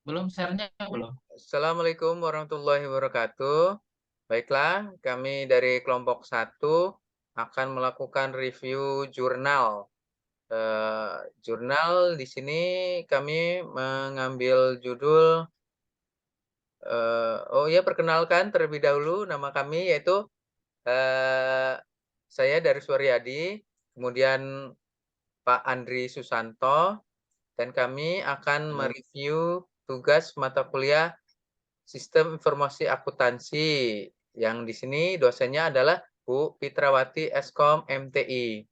Belum share-nya belum? Assalamualaikum warahmatullahi wabarakatuh. Baiklah, kami dari kelompok satu akan melakukan review jurnal. Jurnal di sini kami mengambil judul, oh ya, perkenalkan terlebih dahulu nama kami yaitu, eee, saya dari Suryadi, kemudian Pak Andri Susanto, dan kami akan mereview tugas mata kuliah Sistem Informasi Akuntansi, yang di sini dosennya adalah Bu Fitrawati Eskom MTI.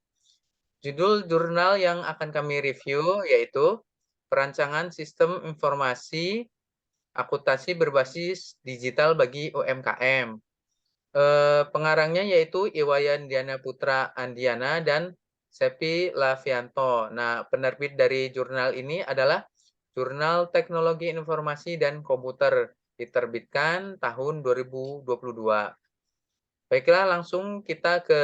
Judul jurnal yang akan kami review yaitu Perancangan Sistem Informasi Akuntansi Berbasis Digital bagi UMKM. Pengarangnya yaitu Iwayan Diana Putra Andiana dan Sepi Lavianto. Nah, penerbit dari jurnal ini adalah Jurnal Teknologi Informasi dan Komputer, diterbitkan tahun 2022. Baiklah, langsung kita ke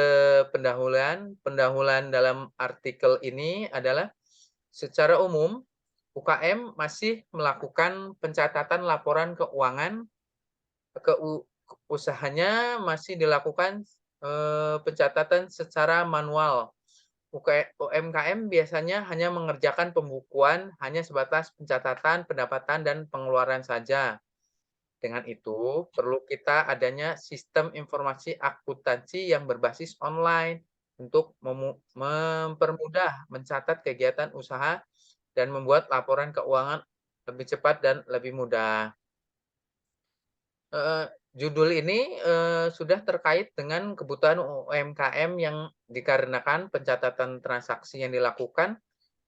pendahuluan. Pendahuluan dalam artikel ini adalah secara umum UKM masih melakukan pencatatan laporan keuangan ke usahanya masih dilakukan pencatatan secara manual. UMKM biasanya hanya mengerjakan pembukuan hanya sebatas pencatatan pendapatan dan pengeluaran saja. Dengan itu, perlu kita adanya sistem informasi akuntansi yang berbasis online untuk mempermudah mencatat kegiatan usaha dan membuat laporan keuangan lebih cepat dan lebih mudah. Heeh, judul ini, sudah terkait dengan kebutuhan UMKM yang dikarenakan pencatatan transaksi yang dilakukan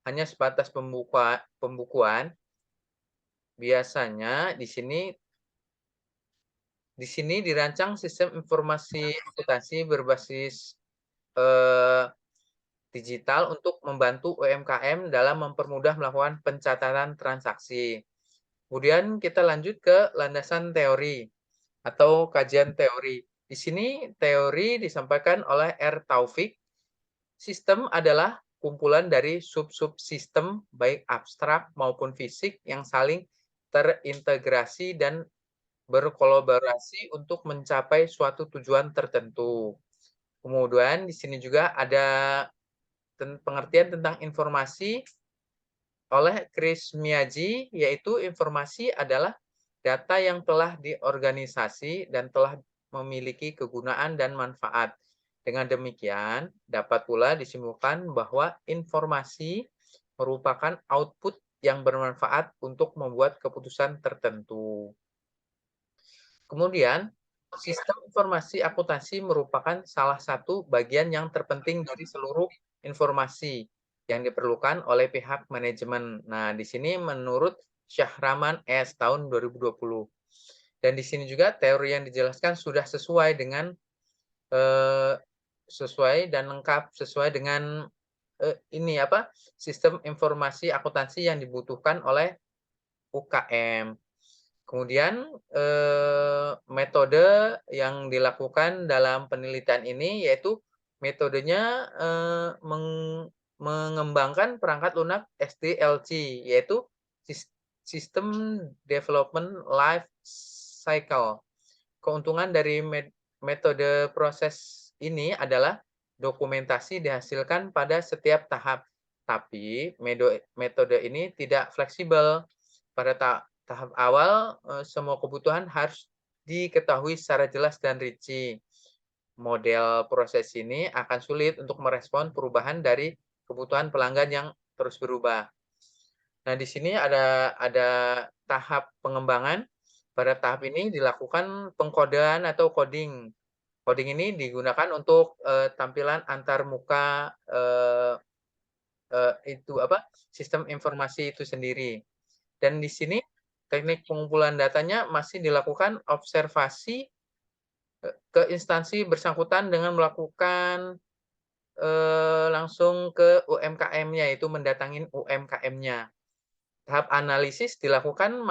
hanya sebatas pembukuan, biasanya di sini dirancang sistem informasi akuntansi berbasis, eee, digital untuk membantu UMKM dalam mempermudah melakukan pencatatan transaksi. Kemudian kita lanjut ke landasan teori atau kajian teori. Di sini teori disampaikan oleh R. Taufik. Sistem adalah kumpulan dari sub-sub sistem baik abstrak maupun fisik yang saling terintegrasi dan berkolaborasi untuk mencapai suatu tujuan tertentu. Kemudian di sini juga ada pengertian tentang informasi oleh Chris Miyaji, yaitu informasi adalah data yang telah diorganisasi dan telah memiliki kegunaan dan manfaat. Dengan demikian, dapat pula disimpulkan bahwa informasi merupakan output yang bermanfaat untuk membuat keputusan tertentu. Kemudian, sistem informasi akuntansi merupakan salah satu bagian yang terpenting dari seluruh informasi yang diperlukan oleh pihak manajemen. Nah, di sini menurut Syahraman S tahun 2020. Dan di sini juga teori yang dijelaskan sudah sesuai dengan eh, sesuai dan lengkap sesuai dengan ini apa sistem informasi akuntansi yang dibutuhkan oleh UKM. Kemudian, metode yang dilakukan dalam penelitian ini yaitu metodenya, mengembangkan perangkat lunak SDLC, yaitu System Development Life Cycle. Keuntungan dari metode proses ini adalah dokumentasi dihasilkan pada setiap tahap, tapi metode ini tidak fleksibel. Pada tahap awal, semua kebutuhan harus diketahui secara jelas dan rinci. Model proses ini akan sulit untuk merespon perubahan dari kebutuhan pelanggan yang terus berubah. Nah, di sini ada tahap pengembangan. Pada tahap ini dilakukan pengkodean atau coding. Coding ini digunakan untuk, tampilan antar muka, itu apa, sistem informasi itu sendiri. Dan di sini teknik pengumpulan datanya masih dilakukan observasi, ke instansi bersangkutan dengan melakukan, langsung ke UMKM-nya, yaitu mendatangin UMKM-nya. Tahap analisis dilakukan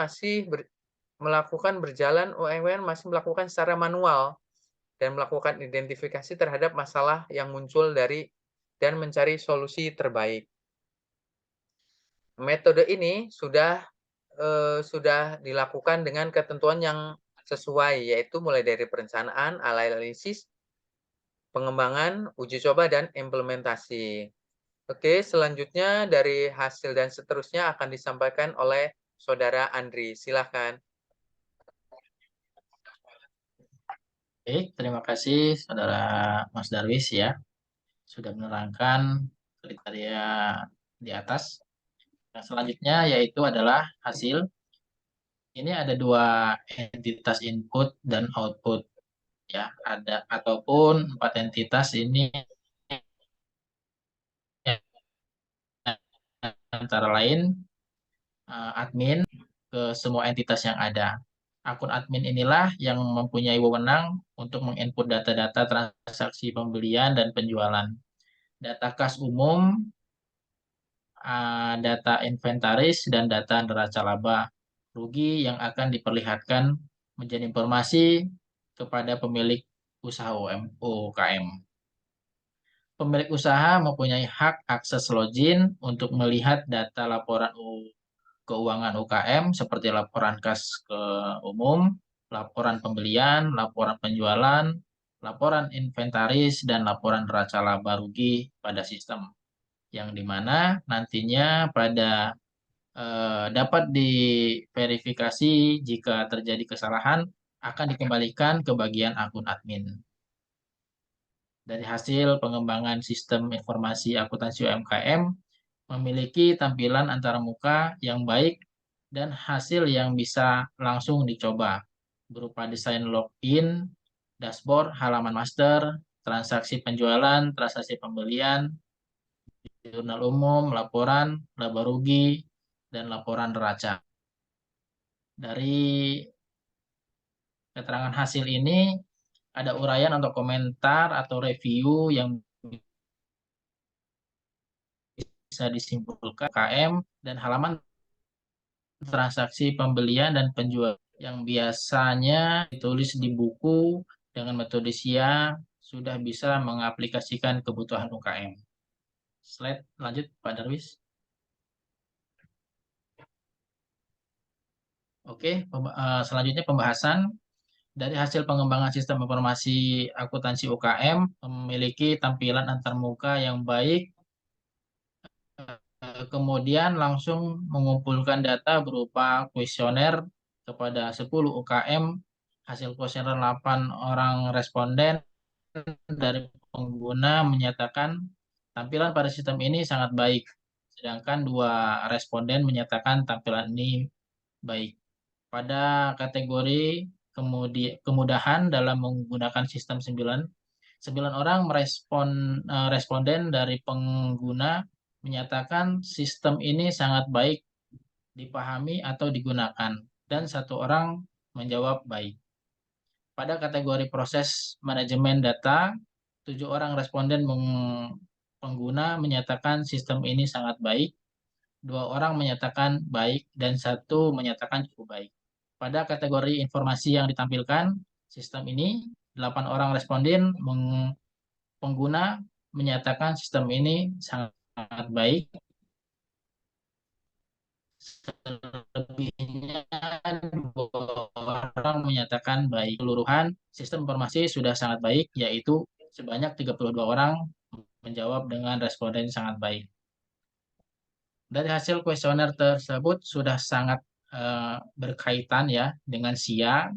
melakukan berjalan UMKM masih melakukan secara manual dan melakukan identifikasi terhadap masalah yang muncul dan mencari solusi terbaik. Metode ini sudah sudah dilakukan dengan ketentuan yang sesuai, yaitu mulai dari perencanaan, analisis, pengembangan, uji coba, dan implementasi. Oke, selanjutnya dari hasil dan seterusnya akan disampaikan oleh Saudara Andri. Silahkan. Baik, terima kasih Saudara Mas Darwis ya, sudah menerangkan kriteria di atas. Yang selanjutnya yaitu adalah hasil. Ini ada dua entitas input dan output ya, ada ataupun empat entitas ini antara lain admin ke semua entitas yang ada. Akun admin inilah yang mempunyai wewenang untuk menginput data-data transaksi pembelian dan penjualan, data kas umum, data inventaris, dan data neraca laba rugi yang akan diperlihatkan menjadi informasi kepada pemilik usaha UKM. Pemilik usaha mempunyai hak akses login untuk melihat data laporan keuangan UKM seperti laporan kas ke umum, laporan pembelian, laporan penjualan, laporan inventaris, dan laporan neraca laba rugi pada sistem. Yang dimana nantinya dapat diverifikasi jika terjadi kesalahan akan dikembalikan ke bagian akun admin. Dari hasil pengembangan sistem informasi akuntansi UMKM memiliki tampilan antarmuka yang baik dan hasil yang bisa langsung dicoba berupa desain login, dashboard, halaman master, transaksi penjualan, transaksi pembelian, jurnal umum, laporan, laba rugi, dan laporan neraca. Dari keterangan hasil ini ada uraian atau komentar atau review yang bisa disimpulkan KM dan halaman transaksi pembelian dan penjualan yang biasanya ditulis di buku dengan metode SIA sudah bisa mengaplikasikan kebutuhan UKM. Slide lanjut Pak Darwis. Oke, selanjutnya pembahasan dari hasil pengembangan sistem informasi akuntansi UKM memiliki tampilan antarmuka yang baik, kemudian langsung mengumpulkan data berupa kuesioner kepada 10 UKM, hasil kuesioner 8 orang responden dari pengguna menyatakan tampilan pada sistem ini sangat baik, sedangkan 2 responden menyatakan tampilan ini baik. Pada kategori kemudahan dalam menggunakan sistem 9 orang responden dari pengguna menyatakan sistem ini sangat baik dipahami atau digunakan, dan 1 orang menjawab baik. Pada kategori proses manajemen data, 7 orang responden pengguna menyatakan sistem ini sangat baik, 2 orang menyatakan baik, dan 1 menyatakan cukup baik. Pada kategori informasi yang ditampilkan, sistem ini 8 orang responden pengguna menyatakan sistem ini sangat baik. Selebihnya 2 orang menyatakan baik. Keseluruhan sistem informasi sudah sangat baik, yaitu sebanyak 32 orang menjawab dengan responden sangat baik. Dari hasil kuesioner tersebut sudah sangat berkaitan ya dengan SIA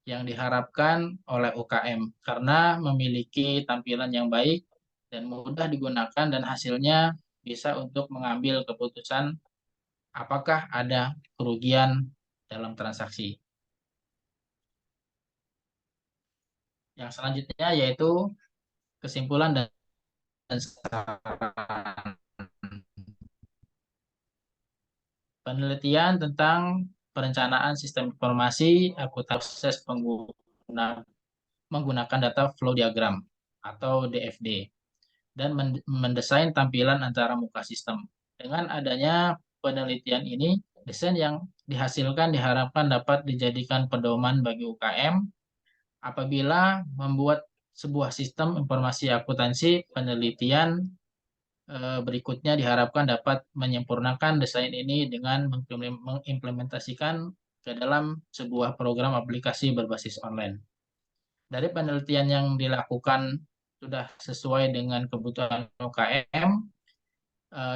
yang diharapkan oleh UKM karena memiliki tampilan yang baik dan mudah digunakan dan hasilnya bisa untuk mengambil keputusan apakah ada kerugian dalam transaksi. Yang selanjutnya yaitu kesimpulan dan saran. Penelitian tentang perencanaan sistem informasi akuntansi proses menggunakan data flow diagram atau DFD dan mendesain tampilan antara muka sistem. Dengan adanya penelitian ini, desain yang dihasilkan diharapkan dapat dijadikan pedoman bagi UKM apabila membuat sebuah sistem informasi akuntansi penelitian berikutnya diharapkan dapat menyempurnakan desain ini dengan mengimplementasikan ke dalam sebuah program aplikasi berbasis online. Dari penelitian yang dilakukan sudah sesuai dengan kebutuhan UKM,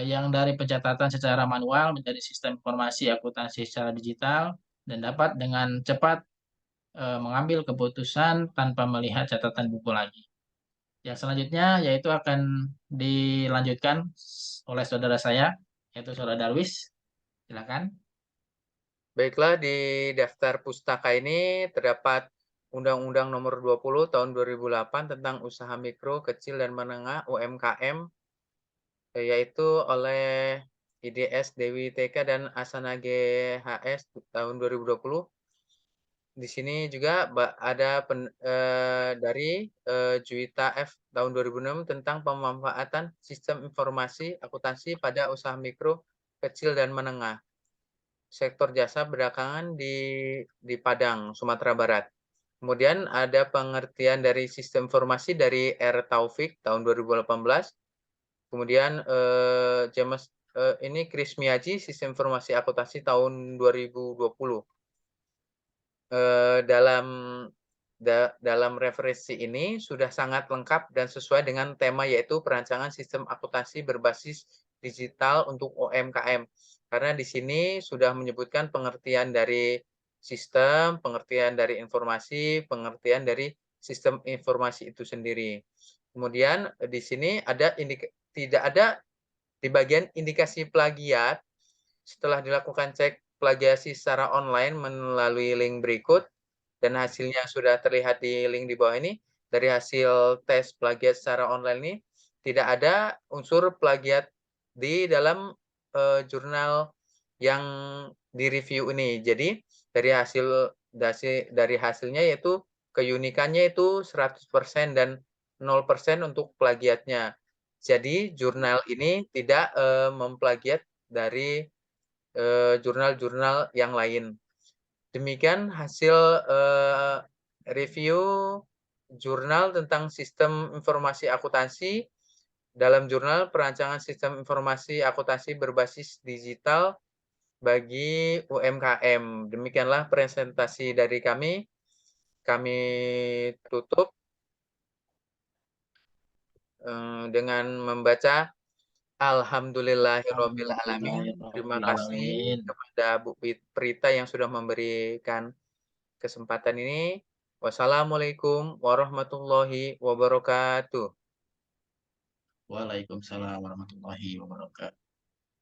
yang dari pencatatan secara manual menjadi sistem informasi akuntansi secara digital dan dapat dengan cepat mengambil keputusan tanpa melihat catatan buku lagi. Yang selanjutnya yaitu akan dilanjutkan oleh saudara saya, yaitu saudara Darwis. Silakan. Baiklah, di daftar pustaka ini terdapat Undang-Undang Nomor 20 Tahun 2008 tentang Usaha Mikro, Kecil, dan Menengah (UMKM), yaitu oleh IDS Dewi TK dan Asana GHS tahun 2020. Di sini juga ada dari Juwita F tahun 2006 tentang pemanfaatan sistem informasi akuntansi pada usaha mikro, kecil, dan menengah. Sektor jasa belakangan di Padang, Sumatera Barat. Kemudian ada pengertian dari sistem informasi dari R. Taufik tahun 2018. Kemudian ini Chris Miyaji, sistem informasi akuntansi tahun 2020. Dalam referensi ini sudah sangat lengkap dan sesuai dengan tema, yaitu perancangan sistem akuntansi berbasis digital untuk UMKM. Karena di sini sudah menyebutkan pengertian dari sistem, pengertian dari informasi, pengertian dari sistem informasi itu sendiri. Kemudian di sini tidak ada di bagian indikasi plagiat. Setelah dilakukan cek plagiasi secara online melalui link berikut, dan hasilnya sudah terlihat di link di bawah ini, dari hasil tes plagiat secara online ini, tidak ada unsur plagiat di dalam jurnal yang direview ini. Jadi dari hasilnya yaitu keunikannya itu 100% dan 0% untuk plagiatnya. Jadi jurnal ini tidak memplagiat dari jurnal-jurnal yang lain. Demikian hasil review jurnal tentang sistem informasi akuntansi dalam jurnal perancangan sistem informasi akuntansi berbasis digital bagi UMKM. Demikianlah presentasi dari kami. Kami tutup dengan membaca Alhamdulillahirabbil alamin. Terima kasih Alhamdulillahirobbilalamin. kepada Bu Prita yang sudah memberikan kesempatan ini. Wassalamualaikum warahmatullahi wabarakatuh. Waalaikumsalam warahmatullahi wabarakatuh.